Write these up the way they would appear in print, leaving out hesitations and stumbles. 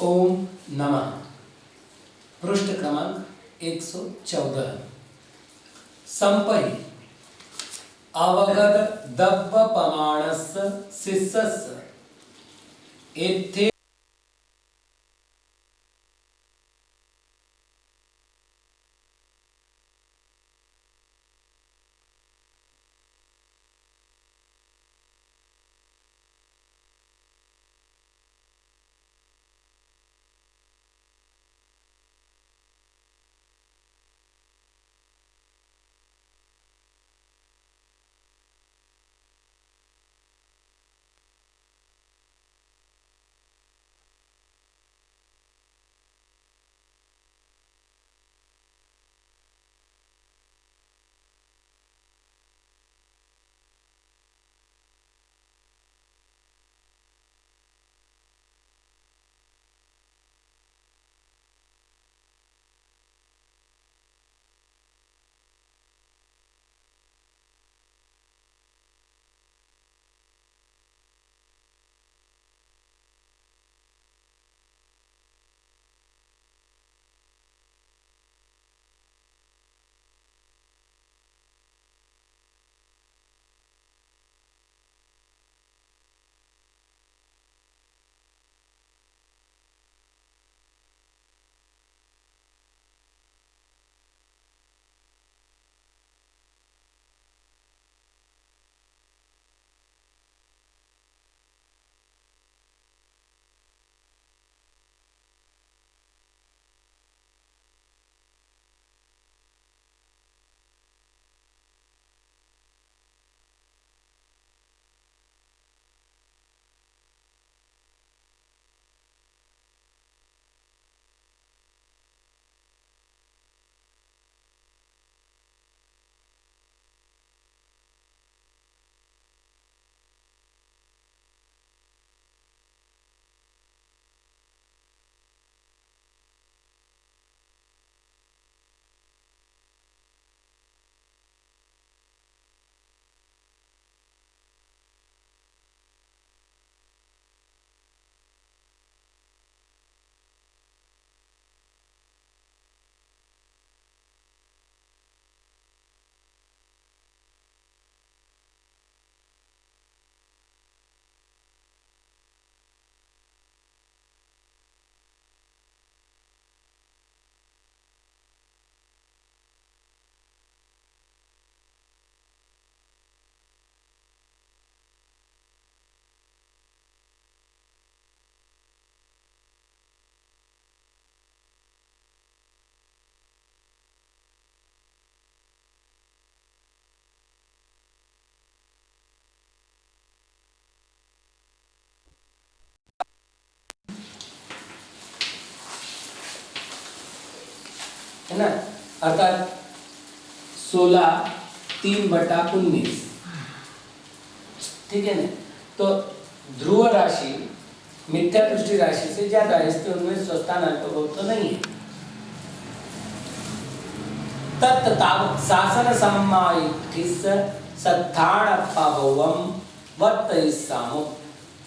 ओम नमः। पृष्ठ क्रमांक 114। संपरि अवगत दब्ब पमाणस्य शिष्यस्य एथे है ना, अर्थात 16 3/19, ठीक है ना। तो ध्रुव राशि मिथ्या दृष्टि राशि से ज्यादा है, इसलिए उनमें स्वस्थान अल्पभव तो नहीं है। तत्तावत् शासन सम्मायित्थिस सत्थाण अपाभवम वर्तयिष्यामो,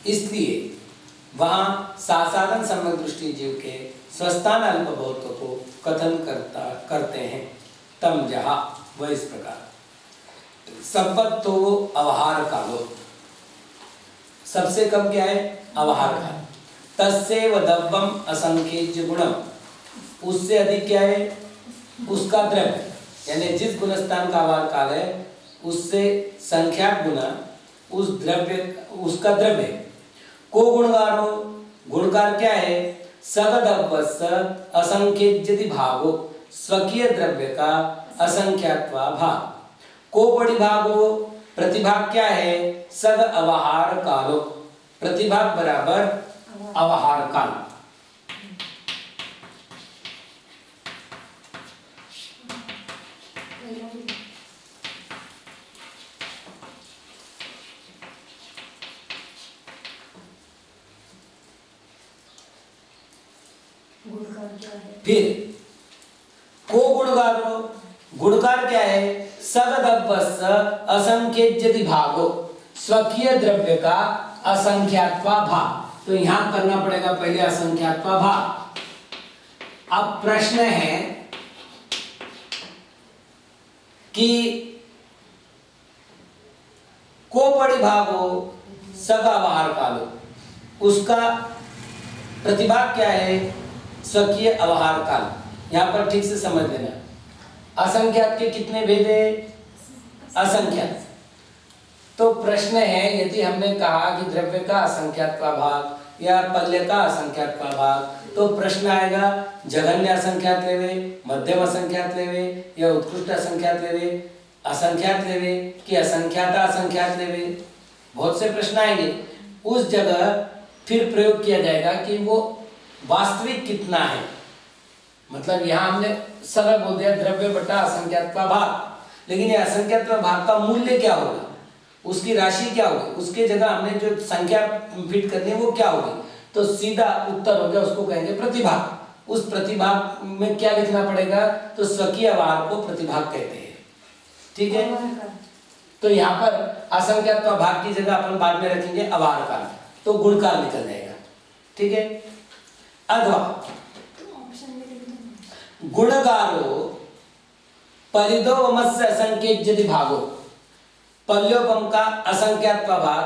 इसलिए वहां सासाधन सम्यक दृष्टि जीव के स्वस्थान अल्पभवत्व को कथन करते हैं। तम जहा, वह इस प्रकार संपत्तो अवहार कालो, सबसे कम क्या है, अवहार काल। तस्सेव दव्वम असंख्येज्य गुणम, उससे अधिक क्या है, उसका द्रव्य, यानी जिस गुणस्थान का अवहार काल है उससे संख्याक गुना उस द्रव्य, उसका द्रव्य। को गुणगारो, गुणकार क्या है, सगदव्वस्य असंख्येज्यति भागो, स्वकीय द्रव्य का असंख्यात्वा भाग। को परिभागो, प्रतिभाग क्या है, सग अवहार कालो, प्रतिभाग बराबर अवहार काल। फिर को गुणगारो, गुणकार क्या है, सगदव्वस्य असंख्येज्यति भागो, स्वकीय द्रव्य का असंख्यात्वा भाग। तो यहां करना पड़ेगा पहले असंख्यात्वा भाग। अब प्रश्न है कि को परिभागो सग अवहार कालो, उसका प्रतिभाग क्या है, स्वकीय अवहार काल। यहां पर ठीक से समझ लेना, असंख्यात के कितने भेद है, असंख्यात। तो प्रश्न है, यदि हमने कहा कि द्रव्य का असंख्यात्वा भाग या पल्य का असंख्यात्वा भाग, तो प्रश्न आएगा जघन्य असंख्यात लेवे, मध्यम असंख्यात लेवे या उत्कृष्ट असंख्यात लेवे, असंख्यात लेवे कि असंख्याता असंख्यात लेवे, बहुत से प्रश्न आएंगे। उस जगह फिर प्रयोग किया जाएगा कि वो वास्तविक कितना है, मतलब यहाँ हमने सरल बोल दिया द्रव्य बटा असंख्यात्वा भाग, लेकिन ये असंख्यात्वा भाग का मूल्य क्या होगा, उसकी राशि क्या होगी, उसके जगह हमने जो संख्या फिट करनी है वो क्या होगी। तो सीधा उत्तर हो गया, उसको कहेंगे प्रतिभाग। उस प्रतिभाग में क्या लिखना पड़ेगा, तो स्वकीय अवहार को प्रतिभाग कहते हैं, ठीक है। तो यहाँ पर असंख्यात्वा भाग की जगह अपन बाद में रखेंगे अवहार काल, तो गुणकार निकल जाएगा, ठीक है। अथवा गुणकारो परिदोवमस्य असंख्येज्यति भागो, पल्योपम का असंख्यात्वा भाग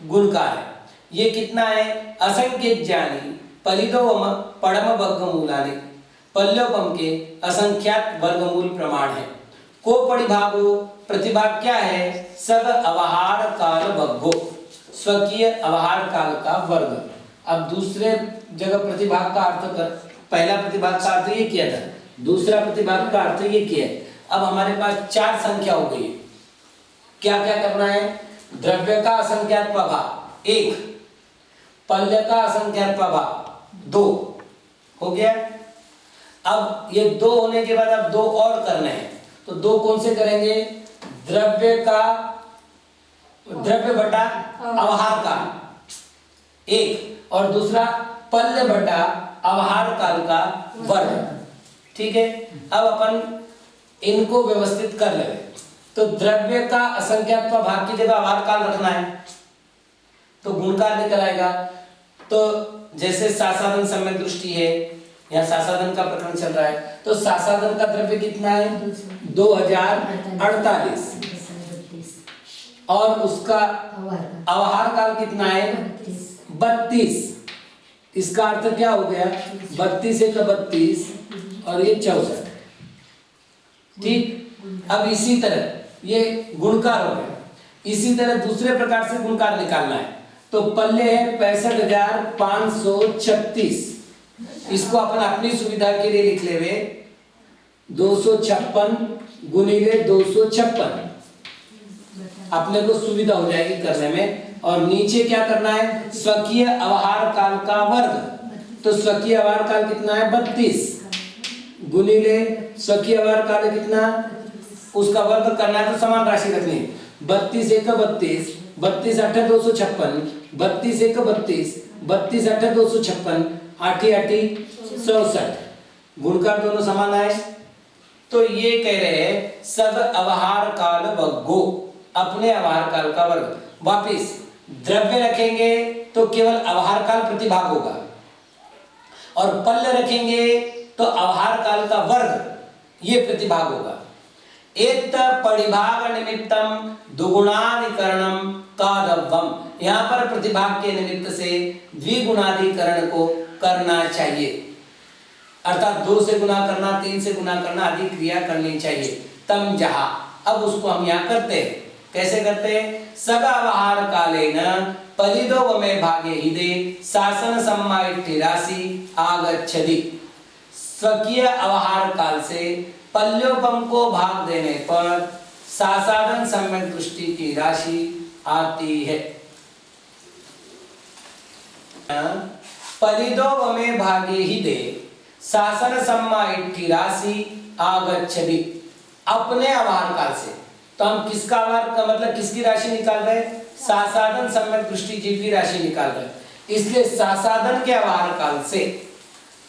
गुणकार है। ये कितना है, असंख्येज्यानि परिदोवम पड़म वर्गमूलानि, पल्योपम के असंख्यात वर्गमूल प्रमाण है। को परिभागो, प्रतिभाग क्या है, सग अवहार काल वर्गो, स्वकीय अवहार काल का वर्ग। अब दूसरे जगह प्रतिभाग का अर्थ कर, पहला प्रतिभाग का अर्थ ये किया था, दूसरा प्रतिभाग का अर्थ ये किया है। अब हमारे पास 4 संख्या हो गई है, क्या क्या करना है, द्रव्य का असंख्यात्वा भाग 1, पल्य का असंख्यात्वा भाग 2 हो गया। अब ये 2 होने के बाद अब 2 और करने हैं, तो 2 कौन से करेंगे, द्रव्य बटा अवहार काल 1 और दूसरा पल्य बटा अवहार काल का वर्ग, ठीक है। अब अपन इनको व्यवस्थित कर लेंगे। तो द्रव्य का असंख्यात्वा भाग की जगह अवहार काल रखना है, तो गुणकार निकल आएगा। तो जैसे सासाधन सम्यक दृष्टि है, यहाँ सासाधन का प्रकरण चल रहा है, तो सासाधन का द्रव्य कितना है 2048 और उसका अवहार काल कितना है 32। इसका अर्थ क्या हो गया, 32 से 32 और ये 64, ठीक। अब इसी तरह ये गुणकार हो गया, इसी तरह दूसरे प्रकार से गुणकार निकालना है। तो पल्ले है 65,536, इसको अपन अपनी सुविधा के लिए लिख ले 256 गुणिले 256, अपने को सुविधा हो जाएगी करने में। और नीचे क्या करना है, स्वकीय अवहार काल का वर्ग, तो स्वकीय अवहार काल कितना है 32 गुणिले स्वकीय व्यवहार काल कितना, उसका वर्ग करना है तो समान राशि रखनी है। 32 एक 32, 32 8 256, 32 एक 32, 32 8 256, 8 8 64, गुणकर दोनों समान आए। तो ये कह रहे हैं सद अवहार काल वर्गो, अपने अवहार काल का वर्ग। वापिस द्रव्य रखेंगे तो केवल अवहार काल प्रतिभाग होगा, और पल्य रखेंगे तो अवहार काल का वर्ग ये प्रतिभाग होगा। एक परिभाग निमित्तम द्विगुणाधिकरणम कादव्यम, यहाँ पर प्रतिभाग के निमित्त से द्विगुणाधिकरण को करना चाहिए, अर्थात 2 से गुना करना, 3 से गुना करना आदि क्रिया करनी चाहिए। तम जहा, अब उसको हम यहाँ करते हैं। कैसे करते हैं? सगावहार कालेन पलिदो वमे भागे हिदे शासन सम्मायिट्ठी राशि आगच्छति। स्वकीय अवहार काल से पल्योपम को भाग देने पर सासाधन सम्यक दृष्टि की राशि आती है। पलिदो वमे भागे हिदे शासन सम्मायिट्ठी राशि आगच्छति। अपने अवहार काल से, तो हम किसका अवहार का मतलब किसकी राशि निकाल रहे हैं? सासाधन सम्यक दृष्टि जीव की राशि निकाल रहे हैं। इसलिए सासाधन के अवहार काल से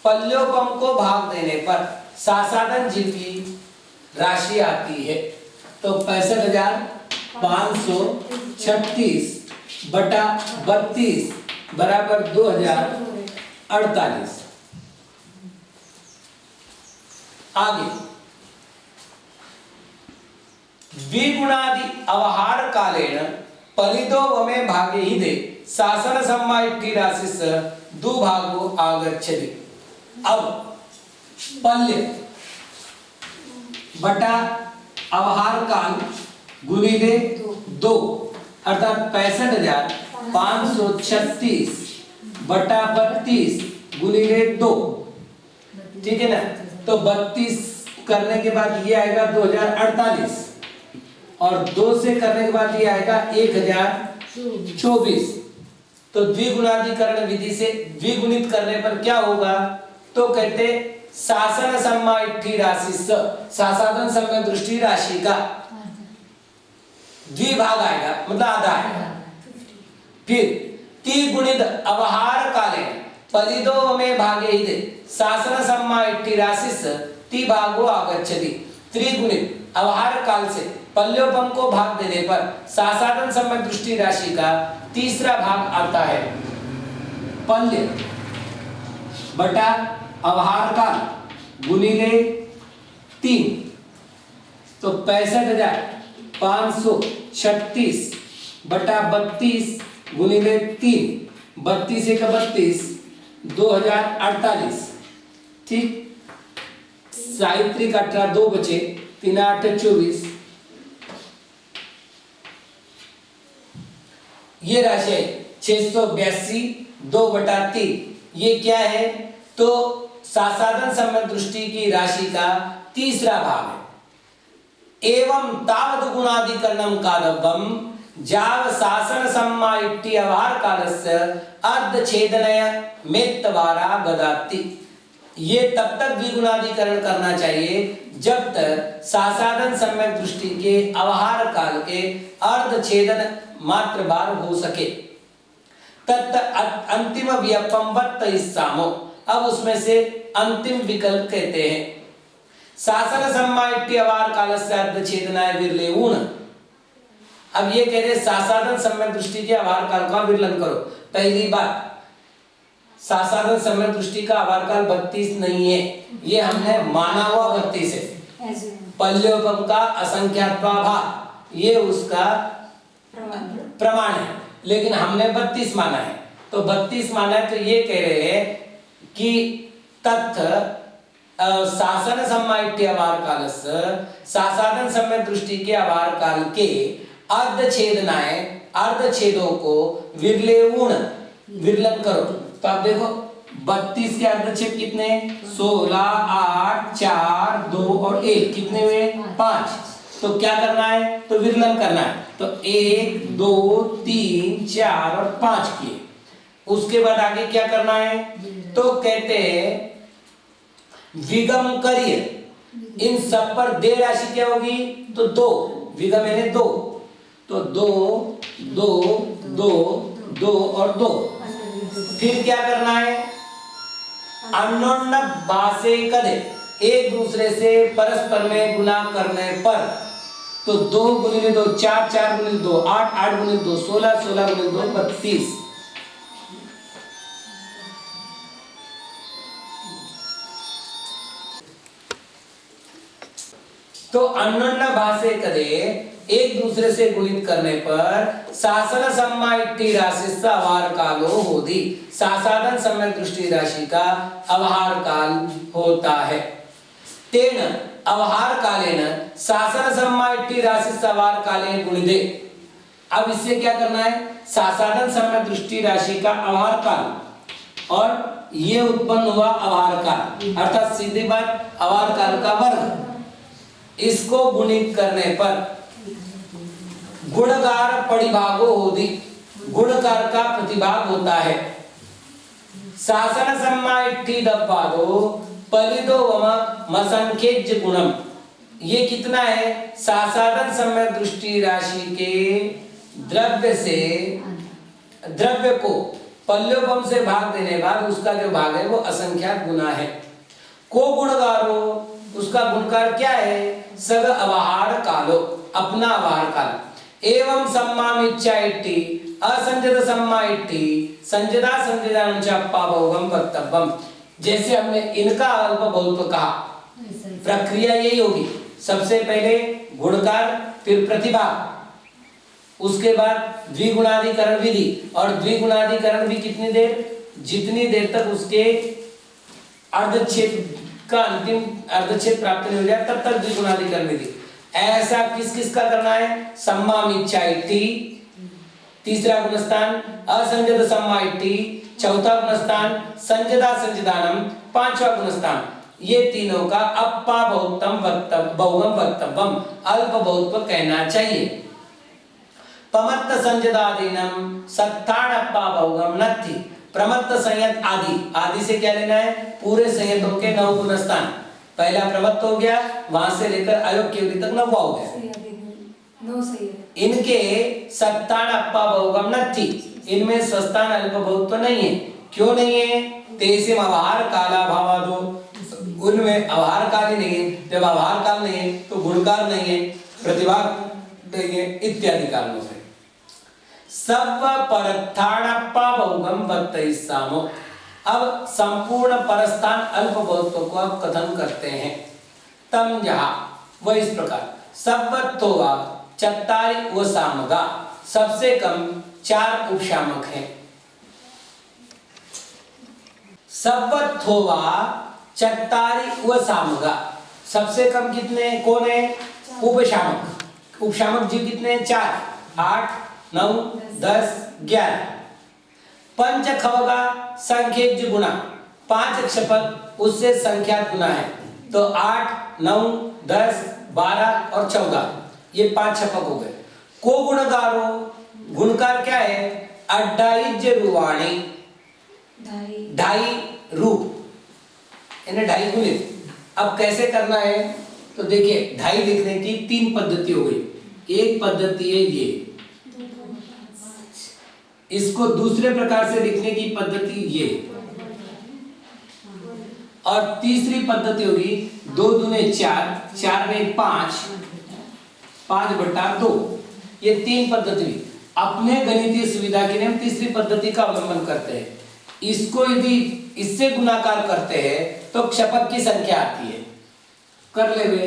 पल्योपम को भाग देने पर सासाधन जीव की राशि आती है। तो 65,536 बटा 32 बराबर 2048। आगे द्विगुणादि अवहार कालेन पलिदो वमे भागे हिदे शासन सम्मायिट्ठी राशि स दुभागो आगच्छति। अब पल्य बटा अवहार काल गुणिले 2 अर्थात 65,536 बटा 32 गुणिले 2, ठीक है ना। तो 32 करने के बाद ये आएगा 2048, और 2 से करने के बाद ये आएगा 1024। तो द्विगुणाधिकरण विधि से द्विगुणित करने पर क्या होगा? तो कहते शासन सम्मायिट्ठी राशि स, सासाधन सम्यक दृष्टि राशि का द्विभाग आएगा, मतलब आधा आएगा। फिर त्रिगुणित अवहार काले पलिदो में भागे हिदे शासन सम्मायिट्ठी राशि स त्रिभागो आगच्छति। त्रिगुणित अवहार काल से पल्योपम को भाग देने पर सासाधन सम्यक दृष्टि राशि का तीसरा भाग आता है। पल्य बटा अवहार काल गुणिले 3, तो 65,536 बटा 32 गुणिले 3, 32 एक 32, 2048, ठीक। साहित्रिक 18 2 बचे, 3 8 24। ये राशि है 682 2/3। ये क्या है? तो सासाधन सम्यक दृष्टि की राशि का तीसरा भाग है। एवं तावद गुणाधिकरणम कालव्यम जाव शासन सम्मायिट्ठी अवहार कालस्य अर्धछेदनय मेत्तवारा गदाति। ये तब तक द्विगुणाधिकरण करना चाहिए जब तक सासाधन सम्यक दृष्टि के अवहार काल के अर्धछेदन मात्र बार हो सके। तत् अंतिम व्यपम्बत इस्सामो, अब उसमें से अंतिम विकल्प कहते हैं शासन सम्मायिट्ठी अवहार कालस्य अर्धछेदनाय विरलेऊन। अब ये कह रहे सासाधन सम्यक दृष्टि के अवहार काल का विरलन करो। पहली बात, सासाधन सम्यक दृष्टि का अवहार काल 32 नहीं है, ये हमने माना हुआ 32 है। पल्योपम का असंख्यात्वाभाव ये उसका प्रमाण है, लेकिन हमने 32 माना है। तो 32 माना है तो ये कह रहे हैं कि तथ्य शासन सम्मायिट्ठी अवहार कालस्य सासाधन सम्यक दृष्टि के अवहार काल के अर्धछेदनाएं अर्धछेदों को विरलेऊन विरलन करो। तो आप देखो 32 के अर्धछेद कितने? 16 8 4 2 और 1 कितने हुए? 5। तो क्या करना है? तो विरलन करना है। तो 1 2 3 4 और 5 किए। उसके बाद आगे क्या करना है? तो कहते हैं विगम करिए, इन सब पर दे राशि क्या होगी? तो 2, विगम यानी 2, तो 2 2 2 2 और 2। फिर क्या करना है? अन्योन्य भासे कदे, एक दूसरे से परस्पर में गुना करने पर, तो 2 गुणिले 2 4, 4 गुणिले 2 8, 8 गुणिले 2 16, 16 गुणिले 2 32। तो अन्योन्य भासे कदे, एक दूसरे से गुणित करने पर शासन सम्मा इट्टी राशि अवहार कालो होती, सासाधन समय दृष्टि राशि का अवहार काल होता है। तेन अवहार कालेन शासन सम्मा इट्टी राशि अवहार काले गुणिदे। अब इससे क्या करना है? सासाधन समय दृष्टि राशि का अवहार काल और ये उत्पन्न हुआ अवहार काल, अर्थात सीधी बात अवहार काल का वर्ग, इसको गुणित करने पर गुणकार परिभागो होती, गुणकार का प्रतिभाग होता है। शासन सम्मा इट्ठी दब्बादो परिदो वम मसंख्यज गुणम, ये कितना है? सासाधन समय दृष्टि राशि के द्रव्य से, द्रव्य को पल्योपम से भाग देने बाद उसका जो भाग है वो असंख्यात गुना है। को गुणकारो, उसका गुणकार क्या है? सग अवहार कालो, अपना अवहार काल। एवं सम्माम इच्छा इट्टी असंजत सम्मा इट्टी संजदा संजदानं च अप्पाभौगम वक्तव्यम। जैसे हमने इनका अल्प बहुत्व कहा, प्रक्रिया यही होगी, सबसे पहले गुणकार, फिर प्रतिभाग, उसके बाद द्विगुणाधिकरण विधि, और द्विगुणाधिकरण भी कितनी देर? जितनी देर तक उसके अर्धच्छेद का अंतिम अर्धच्छेद प्राप्त नहीं हो जाए तब तक द्विगुणाधिकरण विधि। ऐसा किस किस का करना है? सम्माम इच्छा इट्ठी, तीसरा गुणस्थान असंजत सम्मा इट्ठी, चौथा गुणस्थान संजदा संजदानम, पांचवा गुणस्थान, ये तीनों का अप्पा बहुत्तम बहुगम वक्तव्यम, अल्प बहुत्व कहना चाहिए। पमत्त संजदादीनम सत्तान अप्पा बहुगम नत्थि, प्रमत्त संयत आदि, आदि से क्या लेना है? पूरे संयतों के 9 गुणस्थान, पहला प्रमत्त हो गया, वहां से लेकर अयोग्य तक 9 हो गया। इनके सत्तान अप्पा बहुगम नत्थि, इनमें सस्तान अल्प बहुत्व नहीं है। क्यों नहीं है? तेसिम अवहार काला भावादो, उनमें अवहार काल ही नहीं है। जब अवहार काल नहीं है तो गुणकार नहीं है, प्रतिभाग नहीं है, इत्यादि कारणों से। सब परस्थानप्पा बहुगम वत्तयिसामो, अब संपूर्ण परस्थान अल्प बहुत्व को अब कथन करते हैं। तम जहा वह इस प्रकार सब्बत्तोवा चत्तारि व सामगा, सबसे कम 4 उपशामक हैं। सब्बत्तोवा चत्तारि व सामगा, सबसे कम कितने कौन है? उपशामक। उपशामक जीव कितने? 4, 8, 9, 10, 11। पंच खवगा संख्यज गुना, 5 क्षपक उससे संख्यात गुना है, तो 8, 9, 10, 12 और 14, ये 5 छपक हो गए। को गुणकारो, गुणकार क्या है? अड्डाइज रुवाणी, ढाई रूप, इन्हें 2.5 गुणित। अब कैसे करना है? तो देखिए 2.5 लिखने की 3 पद्धति हो गई। एक पद्धति है ये, इसको दूसरे प्रकार से लिखने की पद्धति ये, और तीसरी पद्धति होगी 2 दूने 4, 4 में 5, 5/2। ये 3 पद्धति अपने गणितीय सुविधा के लिए हम तीसरी पद्धति का अवलंबन करते हैं। इसको यदि इससे गुणाकार करते हैं तो क्षपक की संख्या आती है। कर ले वे।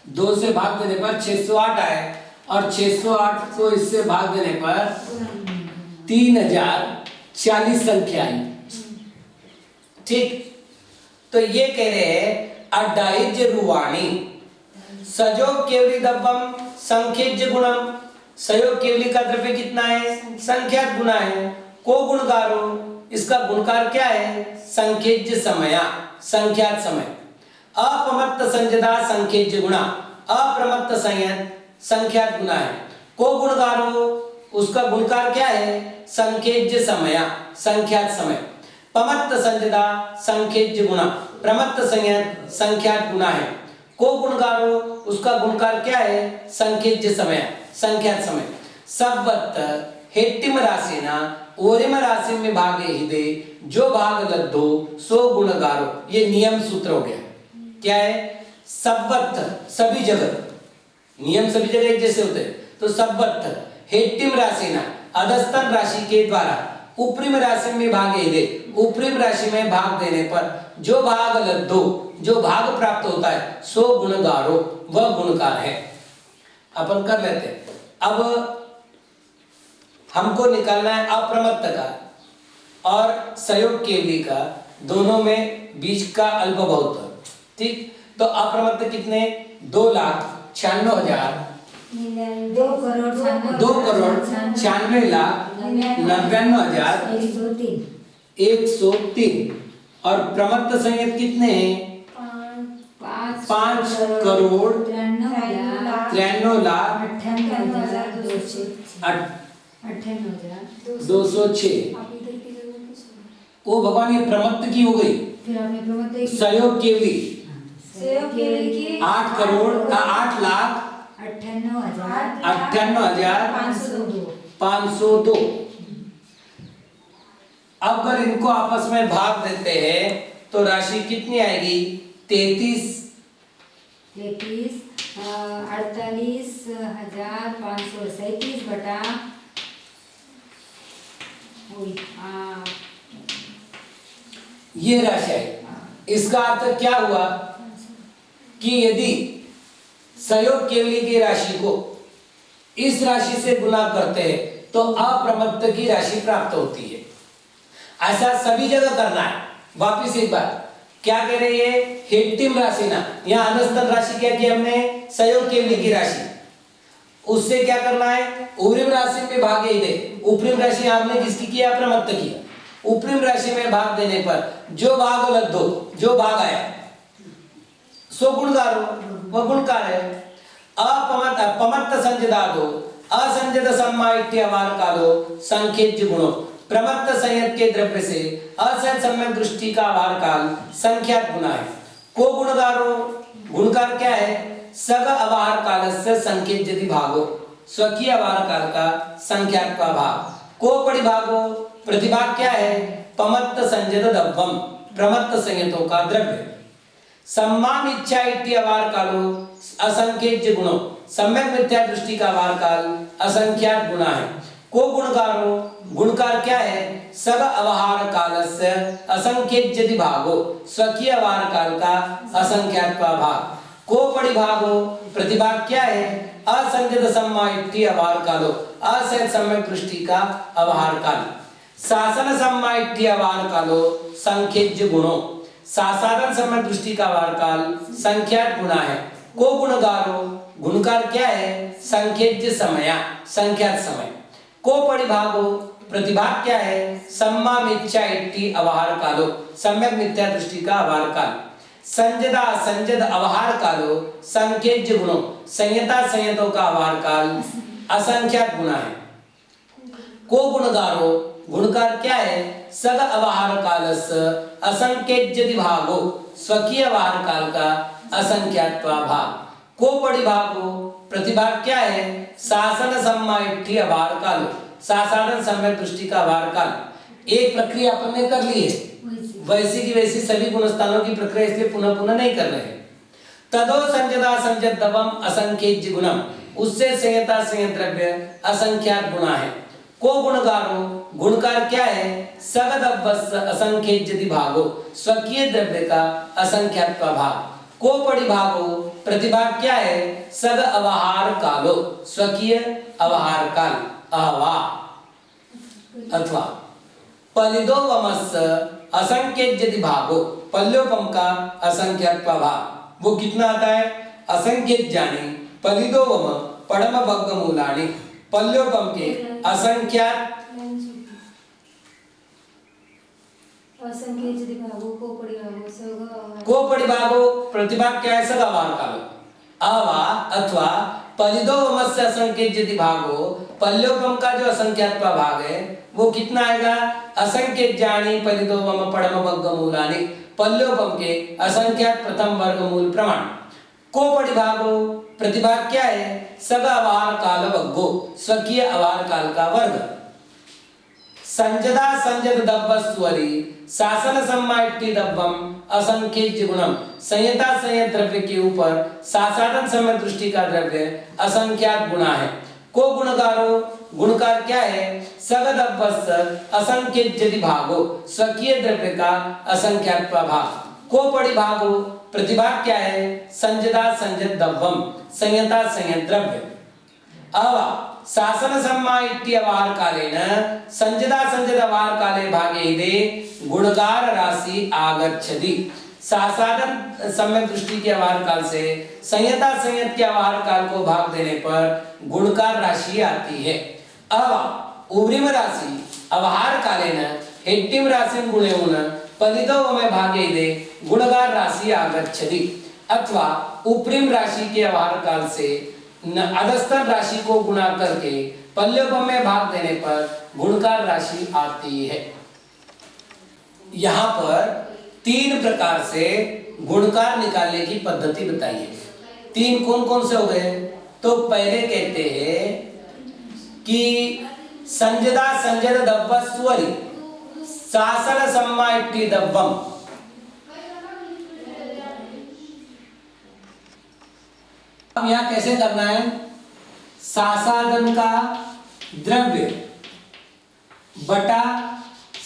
दो से भाग देने पर 608 आए, और 608 को इससे भाग देने पर 3040 संख्या आई। ठीक, तो ये कह रहे हैं अड्डाइज रुवाणी सजोग केवली दब्बम संख्यज गुणम, सयोग केवली का द्रव्य कितना है? संख्यात गुना है। को गुणकारो, इसका गुणकार क्या है? संख्यज समया, संख्यात समय। अपमत्त संजदा संख्यज गुणा, अप्रमत्त संयत संख्यात गुना है। को गुणकारो उसका गुणकार क्या है? संकेज्य समया संख्यात समय। पमत्त संजदा संकेज्य गुणा प्रमत्त संयत संख्यात गुना है। को गुणकारो उसका गुणकार क्या है? संकेज्य समय संख्यात समय। सब्बत हेट्टिम राशिना ओरिम राशि में भागे हिदे जो भाग लद्दो सो गुणगारो। ये नियम सूत्र हो गया। क्या है? सब्बत सभी जगह, नियम सभी जगह एक जैसे होते हैं। तो सब्बत हेट्टिम राशिना अधस्तन राशि के द्वारा उपरिम राशि में भागे हिदे उपरिम राशि में भाग देने पर जो भाग लद्दो जो भाग प्राप्त होता है सो गुणगारो वह गुणकार है। अपन कर लेते हैं। अब हमको निकालना है अप्रमत्त का और सहयोग केवली का, दोनों में बीच का अल्पभौत। ठीक, तो अप्रमत्त कितने? 2,96,000 2,96,99,103 और प्रमत्त संयत कितने हैं? 5,93,98,206। ओ भगवान, ये प्रमत्त की हो गई। फिर आपने प्रमत्त सहयोग केवली की 8,58,502। अब अगर इनको आपस में भाग देते हैं तो राशि कितनी आएगी? 48,537 बटा ये राशि आई। इसका अर्थ क्या हुआ कि यदि सहयोग केवली की राशि को इस राशि से गुना करते हैं तो अप्रमत्त की राशि प्राप्त होती है। ऐसा सभी जगह करना है। वापिस एक बार क्या कह रहे हैं? हेट्टिम राशि ना, यहाँ अनस्तन राशि क्या की हमने? सहयोग केवली की राशि। उससे क्या करना है? उपरिम राशि में भागे दे। उपरिम राशि आपने किसकी किया? अप्रमत्त किया। उपरिम राशि में भाग देने पर जो भाग लद्दो जो भाग आया सो गुणगारो वह गुणकार है। अपमत्त संजदादो असंजद सम्माइट्य अवार कालो संकेज्य गुणो प्रमत्त संयत के द्रव्य से असंज सम्यक दृष्टि का आभार काल संख्यात गुना है। को गुणगारो गुणकार क्या है? सग अवार कालस्य संकेज्यति भागो स्वकीय अवार काल का संख्यात का भाग। को परिभागो प्रतिभाग क्या है? पमत्त संजद दव्वम प्रमत्त संयतों का द्रव्य। सम्मान इच्छा इति अवार कालो असंख्यज्य गुणो सम्यक मिथ्या दृष्टि का अवार काल असंख्यात गुना है। को गुणकारो गुणकार क्या है? सग अवहार कालस्य असंख्यज्यति भागो स्वकीय अवार काल का असंख्यात का भाग। को परिभागो प्रतिभाग क्या है? असंजद सम्मा इति अवार कालो असंख्य सम्यक दृष्टि का अवहार काल। शासन सम्मा इति अवार कालो संख्यज्य गुणो साधारण समय दृष्टि का वार काल संख्यात गुना है। को गुणगारो गुणकार क्या है? संख्यज्य समया संख्यात समय। को परिभागो प्रतिभाग क्या है? सम्मा मिथ्या इति अवहार कालो सम्यक मिथ्या दृष्टि का अवहार काल। संजदा संजद अवहार कालो संख्यज्य गुणो संयता संयतों का अवहार काल असंख्यात गुना है। को गुणगारो गुणकार क्या है? सग अवहार कालस्य असंख्यज्यति भागो स्वकीय अवहार काल का असंख्यात भाग। को परिभागो प्रतिभाग क्या है? शासन सम्मा इति अवहार काल साधारण समय दृष्टि का अवहार काल। एक प्रक्रिया अपन ने कर ली है, वैसी की वैसी सभी गुणस्थानों की प्रक्रिया इसलिए पुनः पुनः नहीं कर रहे हैं। तदो संजदा संजत दवम असंख्यज्य गुणम उससे संयता संयत द्रव्य असंख्यात गुना है। को गुणकारो गुणकार क्या है? सगद असंख्यज्यति भागो स्वकीय द्रव्य का असंख्यात का भाग। को परिभागो प्रतिभाग क्या है? सग अवहार कालो स्वकीय अवहार काल अवा अथवा पलिदो वमस असंख्यज्यति भागो पल्योपम का असंख्यात का भाग। वो कितना आता है? असंख्यत जानी पलिदो वम पड़म भग्ग मूलानी पल्योपम के असंख्यात को परिभागो प्रतिभाग क्या है? सग अवहार कालो अवा अथवा पलिदो वमस्य असंख्येत यदि भागो, पल्योपम का जो असंख्यात्वा भाग है वो कितना आएगा? असंख्येत जानी पलिदो वम पड़म वर्गमूलानि, पल्योपम के असंख्यात प्रथम वर्गमूल प्रमाण। को परिभागो, प्रतिभाग क्या है? सग अवहार काल वग्गो, स्वकीय अवहार काल का वर्ग। संजदा संजद दब्ब स्वरी शासन सम्माइट्टी दब्बम असंख्येज्य गुणम, संयता संयत द्रव्य के ऊपर सासाधन समय दृष्टि का द्रव्य असंख्यात गुणा है। को गुणकारो, गुणकार क्या है? सगद अव्वस्त असंख्येज्य भागो, स्वकीय द्रव्य का असंख्यात भाग। को परिभागो, प्रतिभाग क्या है? संजदा संजत दब्बम, संयता संयत द्रव्य। अव शासन सम्माइट्य अवहार कालेन संजदा संजत अवहार काले भागे दे गुणकार राशि आगच्छति, सासाधन सम्यक दृष्टि के अवहार काल से संयता संयत के अवहार काल को भाग देने पर गुणकार राशि आती है। अव उभ्रिम राशि अवहार कालेन हेट्टिम राशि गुणेन पलितो में भागे दे गुणकार राशि आगच्छति, अथवा उपरिम राशि के अवहार काल से अधस्तर राशि को गुणा करके पल्योपम में भाग देने पर गुणकार राशि आती है। यहाँ पर तीन प्रकार से गुणकार निकालने की पद्धति बताई है। तीन कौन कौन से हो गए? तो पहले कहते हैं कि संजदा संजद दब्ब स्वरी शासन सम्माइट्टी दब्बम, अब यहाँ कैसे करना है? सासाधन का द्रव्य बटा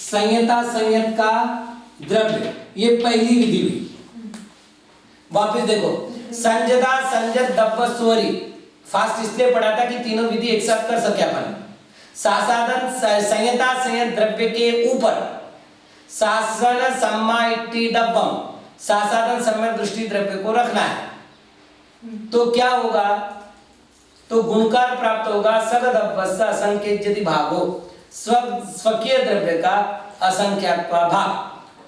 संयता संयत का द्रव्य, ये पहली विधि हुई। वापस देखो, संजदा संजत दब्ब स्वरी, फास्ट इसलिए पढ़ा था कि तीनों विधि एक साथ कर सके अपन। सासाधन संयता संयत द्रव्य के ऊपर शासन सम्माइट्टी दब्बम, सासाधन सम्यक दृष्टि द्रव्य को रखना है। तो क्या होगा? तो गुणकार प्राप्त होगा सगद अव्वस्त असंख्येत यदि भागो, स्वकीय द्रव्य का असंख्यात भाग।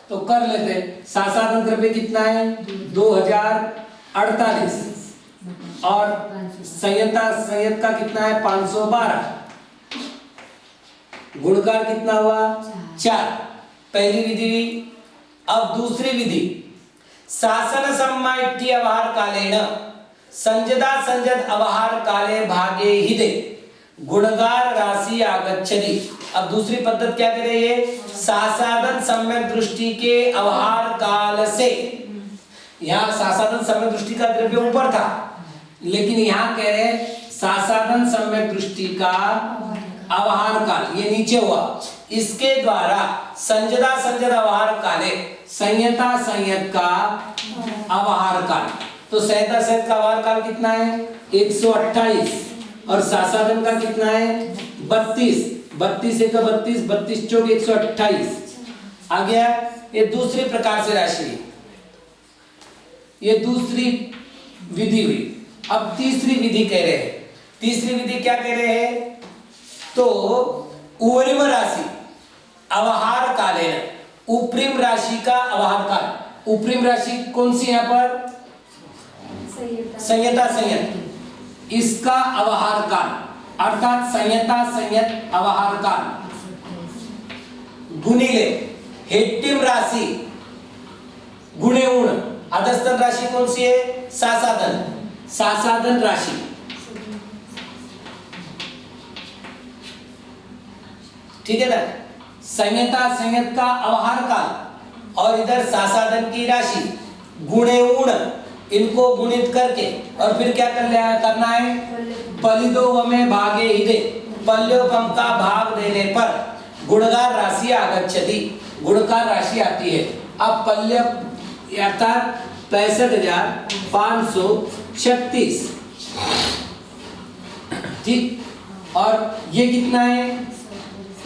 तो कर लेते, सासाधन द्रव्य कितना है? 2048 और संयता संयत का कितना है? 512। गुणकार कितना हुआ? 4। पहली विधि। अब दूसरी विधि, शासन सम्माइट्य अवहार कालेन संजदा संजद अवहार काले भागे ही दे गुणकार राशि आगच्छति। अब दूसरी पद्धति क्या कह रही है? सासाधन सम्यक दृष्टि के अवहार काल से, यहाँ सासाधन सम्यक दृष्टि का द्रव्य ऊपर था, लेकिन यहाँ कह रहे सासाधन सम्यक दृष्टि का अवहार काल, ये नीचे हुआ। इसके द्वारा संजदा संजद अवहार काले संयता संयत का अवहार काल, तो संयता संयत का अवहार काल कितना है? 128 और सासाधन का कितना है? 32। 32 एक 32, 32 चौक 128 आ गया। ये दूसरी प्रकार से राशि, ये दूसरी विधि हुई। अब तीसरी विधि कह रहे हैं। तीसरी विधि क्या कह रहे हैं? तो उपरिम राशि अवहार कालेन, उपरिम राशि का अवहार काल। उपरिम राशि कौन सी यहाँ पर? संयता संयत, इसका अवहार काल अर्थात संयता संयत अवहार काल गुणिले हेट्टिम राशि गुणे उण, अधस्तन राशि कौन सी है? सासाधन, सासाधन राशि। ठीक है ना? संयता संयत का अवहार काल और इधर सासाधन की राशि गुणे उण, इनको गुणित करके और फिर क्या करना है? पलिदो में भागे ही दे, पल्योपम का भाग देने पर गुणकार राशि आगच्छति, गुणकार राशि आती है। अब पल्य अर्थात 65,536, ठीक, और ये कितना है?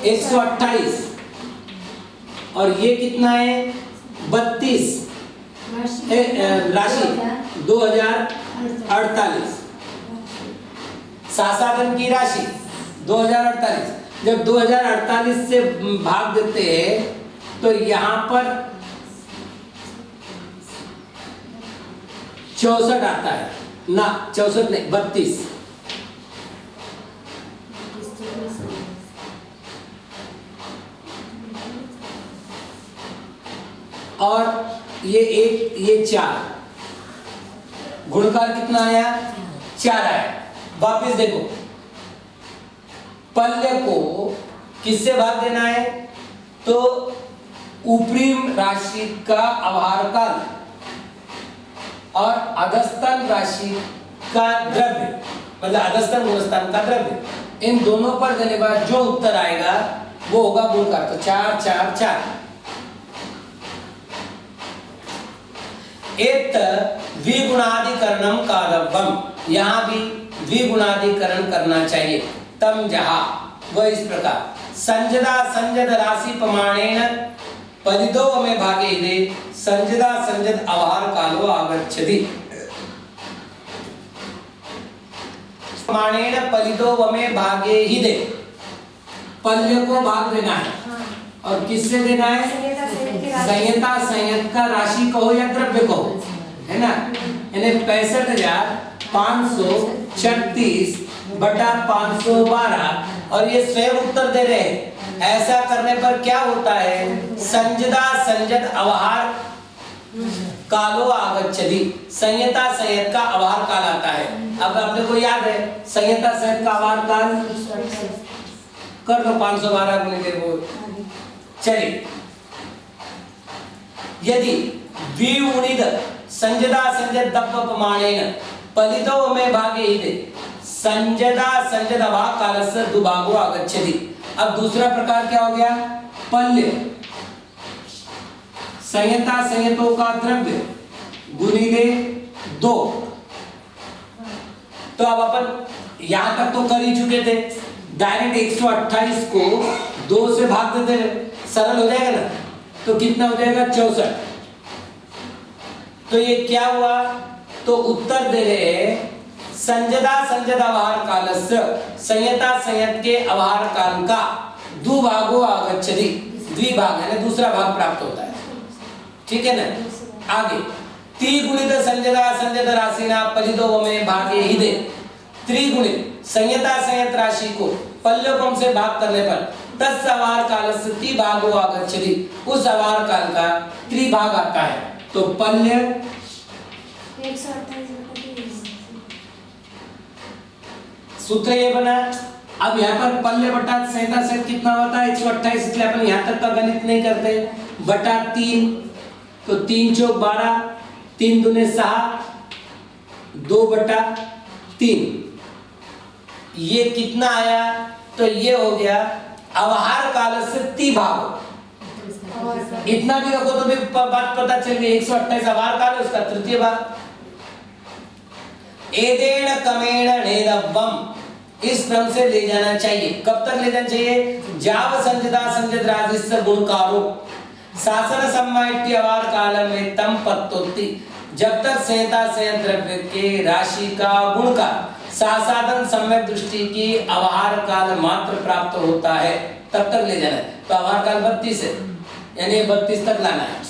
128 और ये कितना है? 32 राशि 2048, सासाधन की राशि 2048। जब 2048 से भाग देते हैं तो यहां पर 64 आता है। ना 64 नहीं 32। और ये 1 ये 4, गुणकार कितना आया 4 आया। वापिस देखो, पल्य को किससे भाग देना है, तो ऊपरी राशि का आभार काल और अधस्तन राशि का द्रव्य, मतलब अधस्तन गुणस्थान का द्रव्य, इन दोनों पर देने के बाद जो उत्तर आएगा वो होगा गुणकार। तो 4 4 4। एत द्विगुणाधिकरणम कारवम, यहाँ भी द्विगुणाधिकरण करना चाहिए। तम जहा वह इस प्रकार संजदा संजद राशि प्रमाणेन परिदो में भागे दे संजदा संजद अवहार कालो आगच्छति। प्रमाणेन परिदो में भागे ही दे, पल्य को भाग देना है। और किससे देना है, संयता संयत का राशि कहो या द्रव्य कहो, है ना। यानी 65,536 बटा 512, और ये स्वयं उत्तर दे रहे हैं। ऐसा करने पर क्या होता है, संजदा संजद अवहार कालो आगच्छति, संयता संयत का अवहार काल आता है। अब अपने को याद है संयता संयत का अवहार काल, कर लो 512 गुणिले वो। चलिए, यदि द्विगुणित संजदा संजद दप्प प्रमाणेन पलितो में भागे ही दे संजदा संजद अभाव कालस्य दुभागो आगच्छति। अब दूसरा प्रकार क्या हो गया, पल्य संयता संयतों का द्रव्य गुणिले 2। तो अब अपन यहां तक तो कर ही चुके थे, डायरेक्ट 128 को 2 से भाग देते, सरल हो जाएगा ना। तो कितना हो जाएगा 64। तो ये क्या हुआ, तो उत्तर दे रहे हैं संजदा संजद अवहार कालस्य, संयता संयत के अवहार काल का दुभागो आगच्छति, द्विभाग है ना, दूसरा भाग प्राप्त होता है। ठीक है ना। आगे त्रिगुणित संजदा संजद राशिना पलिदो में भागे ही दे, त्रिगुणित संयता संयत राशि को पल्यकों से भाग करने पर 10 अवहार कालस्य त्रिभागो आगच्छति, उस अवहार काल का त्रिभाग आता है। तो पल्य 128 सूत्र ये बना। अब यहाँ पर पल्य बटा संयता संयत कितना होता है 128, इसलिए अपन यहाँ तक का गणित नहीं करते, बटा 3, तो 3 चौक 12, 3 दूने 6, 2 बटा 3, ये कितना आया, तो ये हो गया अवहार काल से त्रिभाग। इतना भी रखो तो भी बात पता चल गई, 128 अवहार काल है, उसका तृतीय भाग। एदेन कमेण नेदव्वम, इस क्रम से ले जाना चाहिए। कब तक ले जाना चाहिए, जाव संजदा संजद राजस्य गुणकारो शासन सम्मायित्य अवहार काल में तम पत्तोत्ति, जब तक संयता संयत द्रव्य के राशि का गुणकार सासाधन सम्यक दृष्टि की अवहार काल मात्र प्राप्त होता है, तब तक ले जाना है। तो अवहार काल 32 है, यानी 32 तक लाना है।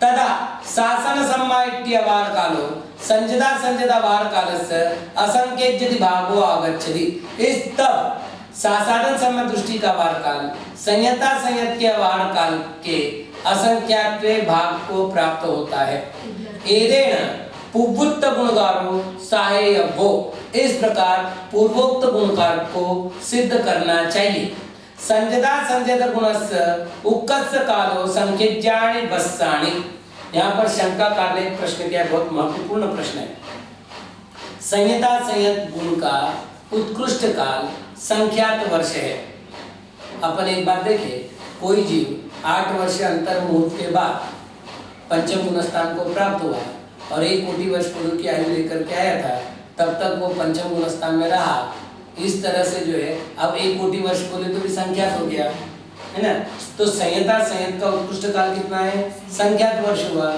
तदा शासन सम्मायित्य अवहार कालो संजदा संजद अवहार कालस्य असंकेत भागो आगच्छति, इस तब सासाधन सम्यक दृष्टि का अवहार काल संयता संयत के अवहार काल के असंख्यात्वे भाग को प्राप्त होता है। एदेन पूर्वोक्त गुणकारो सहाय्यवो, इस प्रकार पूर्वोक्त गुणकार को सिद्ध करना चाहिए। संजदा संजद गुणस्य उक्कस्य कालो संकेत्यानि वस्सानि, यहाँ पर शंकाकार ने एक प्रश्न किया, बहुत महत्वपूर्ण प्रश्न है। संयता संयत गुण का उत्कृष्ट काल संख्यात वर्ष है। अपन एक बात देखें, कोई जीव 8 वर्ष अंतर मुहूर्त के बाद पंचम गुण स्थान को प्राप्त हुआ और 1 कोटि वर्ष पूर्व की आयु लेकर के आया था, तब तक वो पंचम गुण स्थान में रहा। इस तरह से जो है अब 1 कोटि वर्ष बोले तो भी संख्यात हो गया, है ना। तो संयता संयत का उत्कृष्ट काल कितना है, संख्यात वर्ष हुआ।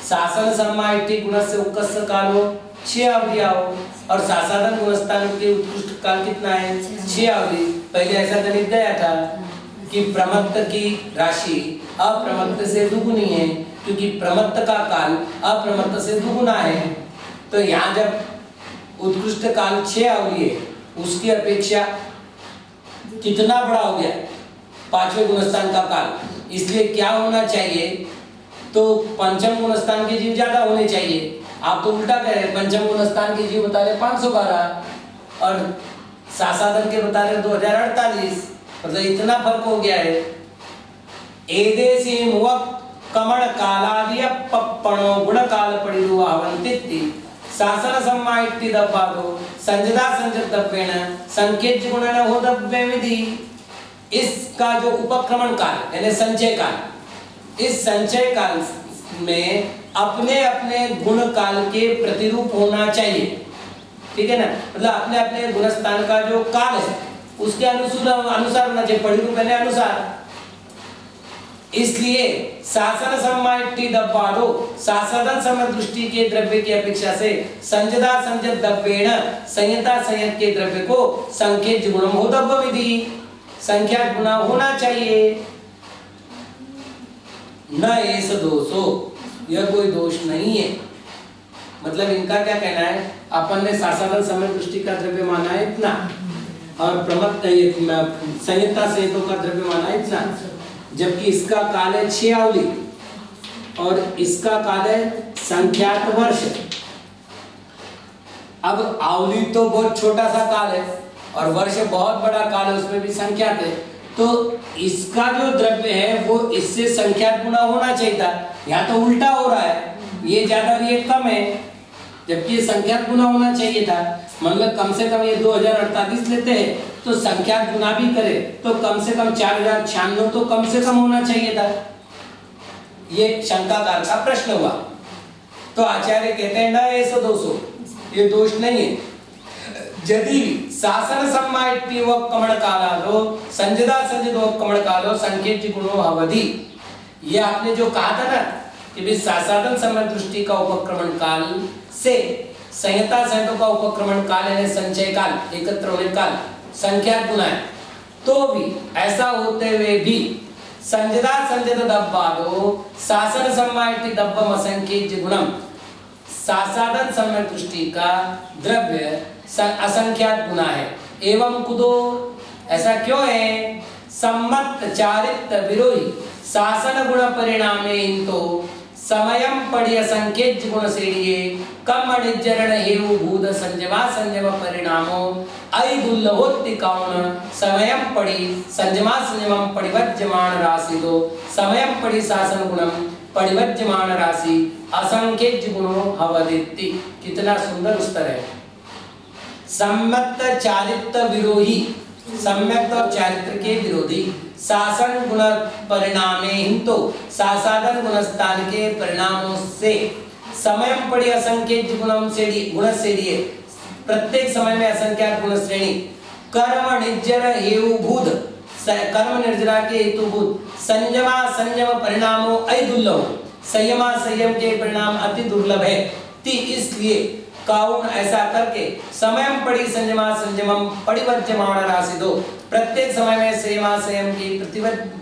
शासन सम्मायित्य गुणस्य उक्कस्य कालो 6 अवधि आओ, और सासाधन गुणस्थान के उत्कृष्ट काल कितना है 6 अवधि। पहले ऐसा गणित गया था कि प्रमत्त की राशि अप्रमत्त से दुगुनी है, क्योंकि प्रमत्त का काल अप्रमत्त से दुगुना है। तो यहाँ जब उत्कृष्ट काल 6 अवधि है, उसकी अपेक्षा कितना बड़ा हो गया, 5वें गुणस्थान का काल। इसलिए क्या होना चाहिए, तो पंचम गुणस्थान के जीव ज्यादा होने चाहिए। आप तो उल्टा कह रहे हैं, पंचम गुणस्थान के जीव बता रहे 512 और सासादन के बता रहे 2048, मतलब इतना फर्क हो गया है। एदेसी मुवक कमण कालादिय पप्पणो गुण काल पडिरु आवंतिति शासन सम्माइति दब्बादो संजदा संजत दब्बेण संकेत गुणन हो दब्बे विधि। इसका जो उपक्रमण काल यानी संचय काल, इस संचय काल में अपने अपने गुण काल के प्रतिरूप होना चाहिए, ठीक है ना। मतलब अपने अपने गुणस्थान का जो काल है उसके अनुसार होना चाहिए, परिरूप यानी अनुसार। इसलिए शासन सम्माइति दब्बादो शासदन समय दृष्टि के द्रव्य की अपेक्षा से संजदा संजत दब्बेण संयता संयत के द्रव्य को संकेत गुणम हो दब्ब विधि, संख्या गुना होना चाहिए। न ऐसा दोषो, यह कोई दोष नहीं है। मतलब इनका क्या कहना है, अपन ने शासदन समय दृष्टि का द्रव्य माना है इतना और प्रमत्त संयता संयतों का द्रव्य माना है इतना, जबकि इसका काल है 6 अवधि और इसका काल है संख्यात वर्ष। अब अवधि तो बहुत छोटा सा काल है और वर्ष बहुत बड़ा काल है, उसमें भी संख्यात है, तो इसका जो द्रव्य है वो इससे संख्यात गुना होना चाहिए था। यहाँ तो उल्टा हो रहा है, ये ज्यादा और ये कम है, जबकि ये संख्यात गुना होना चाहिए था। मतलब कम से कम ये 2048 लेते हैं तो संख्यात गुना भी करे तो कम से कम 4096 तो कम से कम होना चाहिए था। ये शंकाकार का प्रश्न हुआ। तो आचार्य कहते हैं ना ऐसा दोषो, ये दोष नहीं है। यदि शासन सम्माइति व कमण कालादो संजदा संजदो कमण कालो संकेत गुणो अवधि, ये आपने जो कहा था ना कि भी शासन समय दृष्टि का उपक्रमण काल से संयता संयतों का उपक्रमण काल यानी संचय काल, एकत्र होने काल संख्यात गुना है, तो भी ऐसा होते हुए भी संजदा संजद दब्बादो शासन सम्माइति दब्बम असंख्यज गुणम, शासादन समय दृष्टि का द्रव्य असंख्यात गुना है। एवं कुदो, ऐसा क्यों है, सम्मत चारित्र विरोही शासन गुण परिणामे इंतो समयम पड़ी असंकेत गुण सेड़िए कम अणिजरण हेउ भूत संजमा संजम परिणामो अय दुल्लहोत्ति कौन समयम पड़ी संजमा संजमम परिवज्यमान राशि दो समयम पड़ी शासन गुणम परिवज्यमान राशि असंकेत गुणो हवदिति। कितना सुंदर उत्तर है। सम्यक्त चारित्र विरोही, सम्यक्त और चारित्र के विरोधी, शासन गुण परिणामे हिंतो शासादन गुणस्थान के परिणामों से समयम पड़ी असंख्यज गुणम सेड़ी गुण सेड़िए, प्रत्येक समय में असंख्यात गुण श्रेणी कर्म निर्जर हेतुभूत, कर्म निर्जरा के हेतुभूत संयमा संयम परिणामों अति दुर्लभ, संयमा संयम के परिणाम अति दुर्लभ है। इसलिए काउन ऐसा करके समयम पड़ी संयमा संयमम परिवर्तमान राशि दो, प्रत्येक समय में संयमा संयम की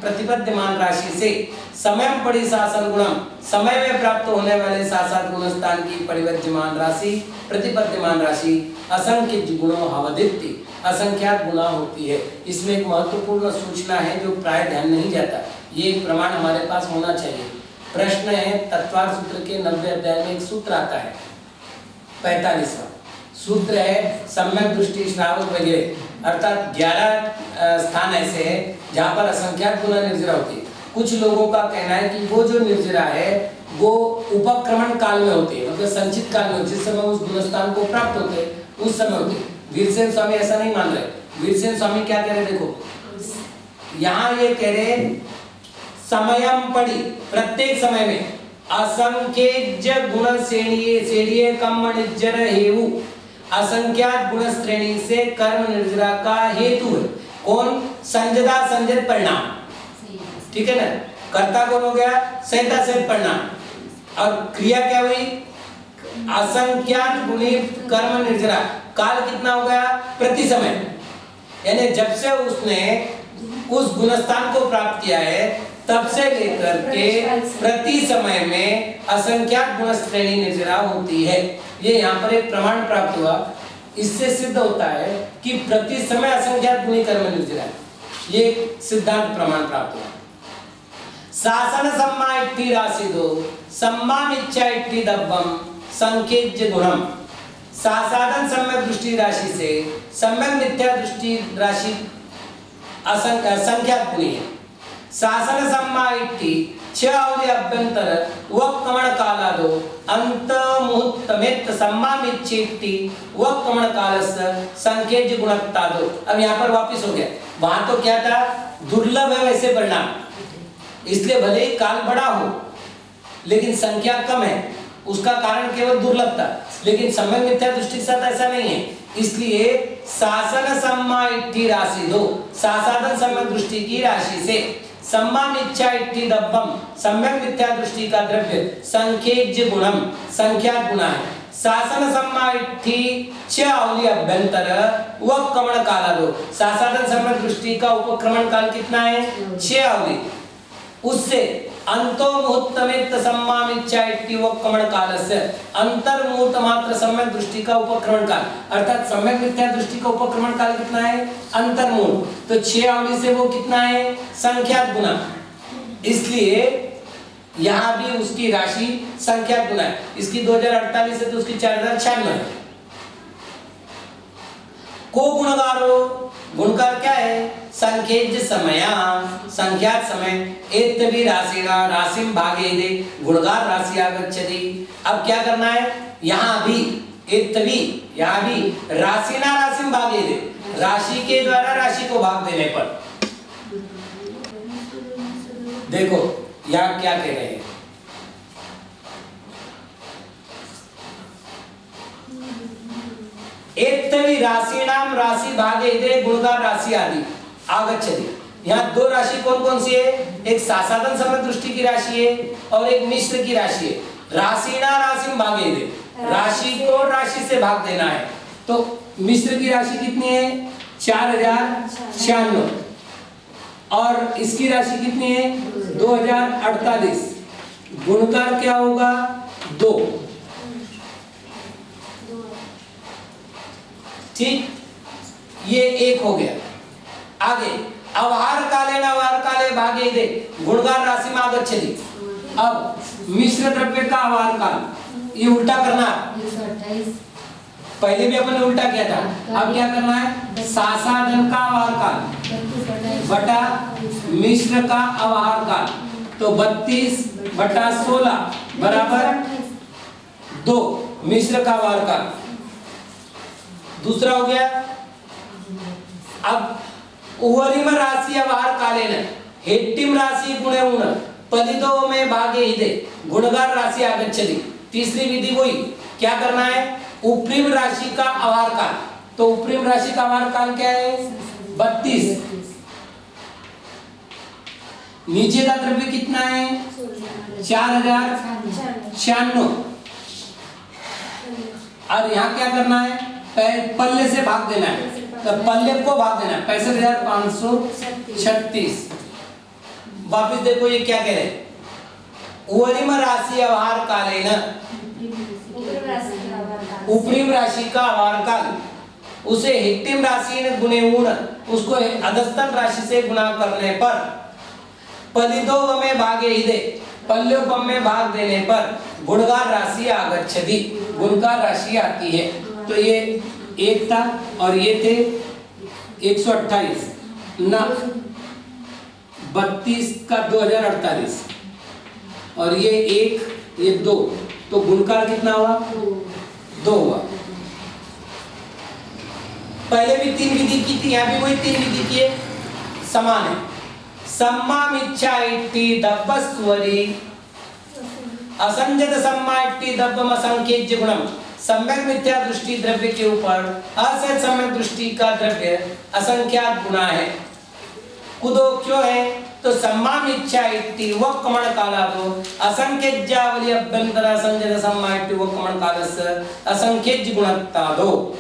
प्रतिबद्धमान राशि से समयम पड़ी शासन गुणम, समय में प्राप्त होने वाले शासन गुण स्थान की परिवर्तमान राशि प्रतिबद्धमान राशि असंख्य गुणों हवदित्ति, असंख्यात गुना होती है। इसमें एक महत्वपूर्ण सूचना है जो प्राय ध्यान नहीं जाता, ये एक प्रमाण हमारे पास होना चाहिए। प्रश्न है तत्वार सूत्र के 90 अध्याय में एक सूत्र आता है 45वां सूत्र है सम्यक दृष्टि श्रावक वगैरह, अर्थात 11 स्थान ऐसे हैं जहाँ पर असंख्यात गुना निर्जरा होती है। कुछ लोगों का कहना है कि वो जो निर्जरा है वो उपक्रमण काल में होती है, मतलब संचित काल में, जिस समय उस गुणस्थान को प्राप्त होते हैं उस समय होती है। वीरसेन स्वामी ऐसा नहीं मान रहे। वीरसेन स्वामी क्या कह रहे, देखो यहाँ ये कह रहे समयम पड़ी, प्रत्येक समय में असंख्य गुण श्रेणी कम निर्जर हेतु, असंख्यात गुण श्रेणी से कर्म निर्जरा का हेतु है कौन, संजदा संजत परिणाम, ठीक है ना। कर्ता कौन हो गया, संहिता संहित परिणाम, और क्रिया क्या हुई, असंख्यात गुणी कर्म निर्जरा, काल कितना हो गया, प्रति समय, यानी जब से उसने उस गुणस्थान को प्राप्त किया है तब से लेकर के प्रति समय में असंख्यात गुण श्रेणी निर्जरा होती है। ये यहाँ पर एक प्रमाण प्राप्त हुआ। इससे सिद्ध होता है कि प्रति समय असंख्यात गुणी कर्म निर्जरा, ये सिद्धांत प्रमाण प्राप्त हुआ। शासन सम्मा इट्टी राशि दो सम्मान इच्छा इट्टी दब्बम संकेज्य गुणम। सासाधन सम्यक दृष्टि राशि से सम्यक मिथ्या दृष्टि राशि असंख्यात गुणी है। शासन सम्मा इट्टी छह अवधि अभ्यंतर वक्रमण कालादो अंत मुहूर्तमेत सम्मामिच्छेट्टी वक्रमण कालस्य संकेज्य गुणत्ता दो। अब यहाँ पर वापस हो गया, वहां तो क्या था, दुर्लभ है वैसे परिणाम, इसलिए भले ही काल बड़ा हो लेकिन संख्या कम है, उसका कारण केवल दुर्लभता, लेकिन सम्यक मिथ्या दृष्टि के साथ ऐसा नहीं है। इसलिए शासन सम्मा इट्ठी राशि दो, सासाधन सम्यक दृष्टि की राशि से सम्मान इच्छा इट्ठी दब्बम सम्यक मिथ्या दृष्टि का द्रव्य संकेज्य गुणम संख्यात गुणा है। शासन सम्मा इट्ठी छह अवधि अभ्यंतर वक्रमण काला दो, सासाधन सम्यक दृष्टि का उपक्रमण काल कितना है, 6 अवधि। उससे अंतो मुहूर्तमेत सम्मामिच्छा इट्ठी वक्रमण कालस्य अंतर मुहूर्त मात्र सम्यक दृष्टि का उपक्रमण काल, अर्थात सम्यक मिथ्या दृष्टि का उपक्रमण काल कितना है, अंतर मुहूर्त। तो 6 अवधि से वो कितना है, संख्यात गुना, इसलिए यहाँ भी उसकी राशि संख्यात गुना है। इसकी 2048 है तो उसकी 4096 है। को गुणगारो, गुणकार क्या है, संकेज्य समय संख्यात समय एत्तवि राशिना राशिम भागेदे गुणगार राशि आगच्छति। अब क्या करना है, यहाँ भी एत्तवि, यहाँ भी राशिना राशिम भागेदे, राशि के द्वारा राशि को भाग देने पर, देखो यहाँ क्या कह रहे हैं, एत्तवि राशिनाम राशि भागेदे गुणगार राशि आदि आगच्छति। यहाँ 2 राशि कौन कौन सी है, एक सासाधन सम्यक दृष्टि की राशि है और एक मिश्र की राशि है। राशिना राशि भागेदे, राशि को राशि से भाग देना है। तो मिश्र की राशि कितनी है, 4096 और इसकी राशि कितनी है, 2048। गुणकार क्या होगा, 2। ठीक, ये 1 हो गया। आगे अवहार काले न अवहार काले भागे दे गुणगार राशि में आगच्छति। अब मिश्र द्रव्य का अवहार काल, ये उल्टा करना, पहले भी अपन ने उल्टा किया था, अब क्या करना है, सासाधन का अवहार काल बटा मिश्र का अवहार काल, तो 32/16 बराबर 2 मिश्र का अवहार काल। दूसरा हो गया, अब उवरिम राशि अवहार कालेन हेट्टिम राशि गुणे उण पलितो में भागे हिदे गुणगार राशि आगच्छति। तीसरी विधि वही, क्या करना है, उपरिम राशि का अवहार काल, तो उपरिम राशि का अवहार काल क्या है, 32। नीचे का द्रव्य कितना है, 4096 और यहाँ क्या करना है, पल्ले से भाग देना है, तो पल्ले को भाग देना है, 65,536। वापिस देखो ये क्या कह रहे हैं, उवरिम राशि अवहार कालेन, उपरिम राशि का अवहार काल, उसे हेट्टिम राशि ने गुणे उण, उसको अधस्तन राशि से गुणा करने पर, पलितो में भागे हिदे, पल्योपम में भाग देने पर गुणगार राशि आगच्छति, गुणगार राशि आती है। तो ये 1 था और ये थे 128 ना 32 का 2048 और ये 1 ये 2, तो गुणकार कितना हुआ, 2 हुआ। पहले भी 3 विधि की थी, यहाँ भी वही 3 विधि की है, समान है। सम्मामिच्छा इट्ठी दब्बस्वरी असंजत सम्मा इट्ठी दब्बम असंकेज्य गुणम, सम्यक मिथ्या दृष्टि द्रव्य के ऊपर असत सम्यक दृष्टि का द्रव्य असंख्यात गुणा है। कुदो क्यों है, तो सम्मान इच्छा इट्ठी वक्रमण कालादो असंकेज्यावली अभ्यंतर असंजत सम्मा इट्ठी वक्रमण कालस्य असंकेज्य गुणत्तादो।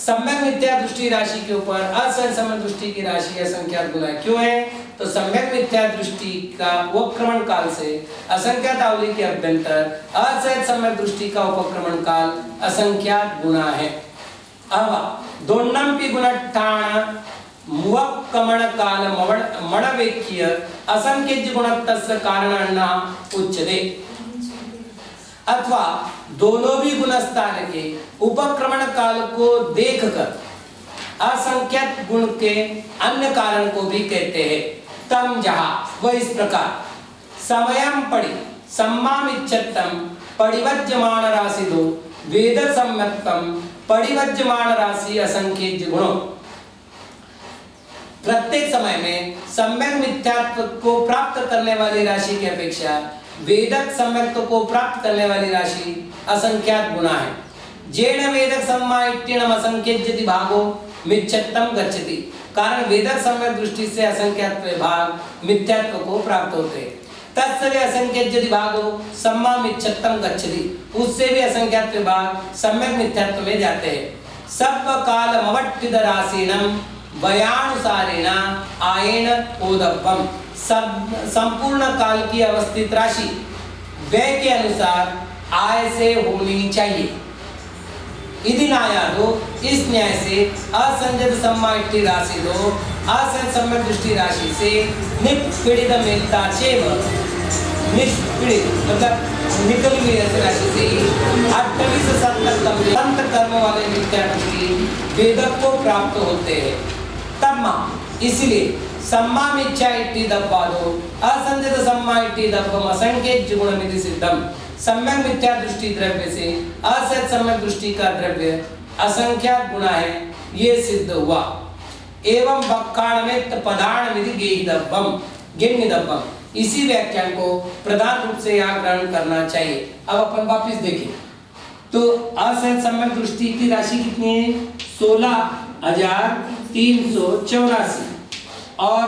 सम्यक मिथ्या दृष्टि राशि के ऊपर असहज सम्यक दृष्टि की राशि असंख्यात गुना क्यों है? तो सम्यक मिथ्या दृष्टि का उपक्रमण काल से असंख्यात आवली के अभ्यंतर असहज सम्यक दृष्टि का उपक्रमण काल असंख्यात गुना है। अब दोन्नंपि गुणट्ठाण मुवक्कमण काल मणवेक्य असंख्यज गुणत्तस्य कारणन्ना उच्यते। अथवा दोनों भी गुणस्थान के उपक्रमण काल को देखकर असंख्यत गुण के अन्य कारण को भी कहते हैं। तम जहा वह इस प्रकार समयम पड़ी सम्मामिच्छत्तम पड़िवज्यमान राशि दो वेद सम्यक्तम पड़िवज्यमान राशि असंख्यज गुणों। प्रत्येक समय में सम्यक मिथ्यात्व को प्राप्त करने वाली राशि की अपेक्षा वेदक सम्यक्त्व को प्राप्त करने वाली राशि असंख्यात गुना है। जेन वेदक सम्मायित्यनम असंख्यज्यति भागो मिथ्यत्वम गच्छति। कारण वेदक सम्यक दृष्टि से असंख्यात्व भाग मिथ्यात्व को प्राप्त होते हैं। तत्सवे असंख्यज्यति भागो सम्मा मिथ्यत्वम गच्छति। उससे भी असंख्यात्व भाग सम्यक मिथ्यात्व में जाते हैं। सब काल मवट्टिद राशिनम वयानुसारेण आयेन ओदप्पम। संपूर्ण काल की अवस्थित राशि व्यय के अनुसार आय से होनी चाहिए। यदि न्यायादो इस न्याय से असंजत सम्मायित्य राशि दो असंजत सम्यक दृष्टि राशि से निष्पीड़ित मिलता चेव निष्पीड़ित मतलब निकल हुई राशि से 28 संत कर्म वाले मिथ्या दृष्टि वेदक को प्राप्त होते हैं। तब इसलिए सम्माम इच्छा इति दब्बादो असंजत सम्मा इति दब्बम असंख्यज गुणमिति सिद्धम। सम्यक मिथ्या दृष्टि द्रव्य से असत सम्यक दृष्टि का द्रव्य असंख्यात गुना है, ये सिद्ध हुआ। एवं वक्काणमेत पदाणमिति गेहिदब्बम गेहिदब्बम। इसी व्याख्यान को प्रधान रूप से यहाँ ग्रहण करना चाहिए। अब अपन वापस देखें तो असत सम्यक दृष्टि की राशि कितनी है? 16,384 और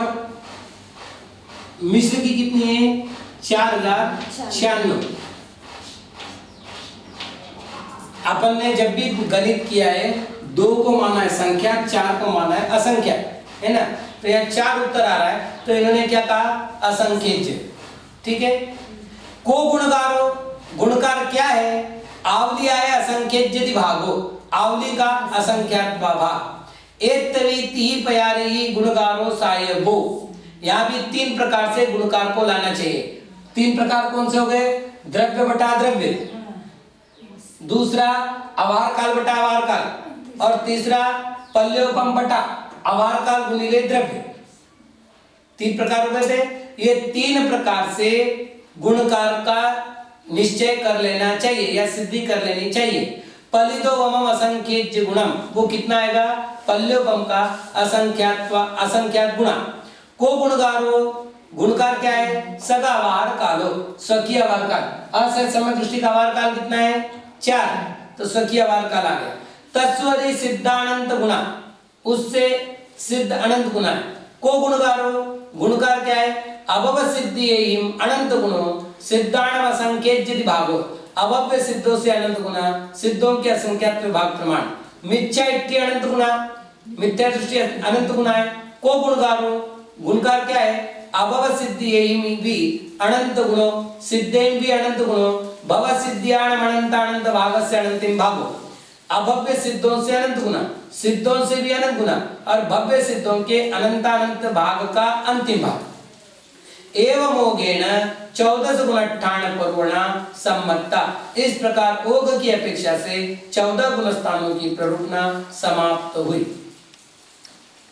मिश्र की कितनी है? 4,096। अपन ने जब भी गणित किया है 2 को माना है संख्या, 4 को माना है असंख्या, है ना? तो यहाँ 4 उत्तर आ रहा है तो इन्होंने क्या कहा? असंख्यज। ठीक है। को गुणकारो, गुणकार क्या है? आवली आए असंख्यज्यति भागो, आवली का असंख्यात भाग। एतवीति पयारी गुणकारो सायबो। यहाँ भी 3 प्रकार से गुणकार को लाना चाहिए। 3 प्रकार कौन से हो गए? द्रव्य बटा द्रव्य, दूसरा अवार काल बटा अवार काल और तीसरा पल्योपम बटा अवार काल गुणिले द्रव्य। 3 प्रकार हो गए थे। ये 3 प्रकार से गुणकार का निश्चय कर लेना चाहिए या सिद्धि कर लेनी चाहिए। पलिदोवमम असंख्यज्य गुणम, वो कितना आएगा? पल्योपम का असंख्यात गुणा। को गुणकारो, गुणकार क्या है? सगा आवार कालो, स्वकीय आवार काल। असत समय दृष्टि का आवार काल कितना है? 4, तो स्वकीय आवार काल आ गया। तत्स्वरी सिद्धानंत गुणा, उससे सिद्ध अनंत गुणा। को गुणकारो, गुणकार क्या है? अभव सिद्धि अनंत गुणो सिद्धाणम असंख्यज्यति भागो। अभव्य सिद्धों से अनंत गुणा, सिद्धों के असंख्यात भाग प्रमाण। मिथ्या इत्य अनंत गुणा, मिथ्या दृष्टि अनंत गुणा है। को गुणकारो, गुणकार क्या है? अभव सिद्धि भी अनंत गुणो सिद्धेन भी अनंत गुणो भव सिद्ध्याण अनंत अनंत भागस्य अनंतिम भागो। अभव्य सिद्धों से अनंत गुणा, सिद्धों से भी अनंत गुणा और भव्य सिद्धों के अनंत भाग का अंतिम भाग। एवं ओगेन 14 गुणट्ठाण पर्वणा सम्मत्ता। इस प्रकार ओग की अपेक्षा से 14 गुण स्थानों की प्ररूपणा समाप्त हुई।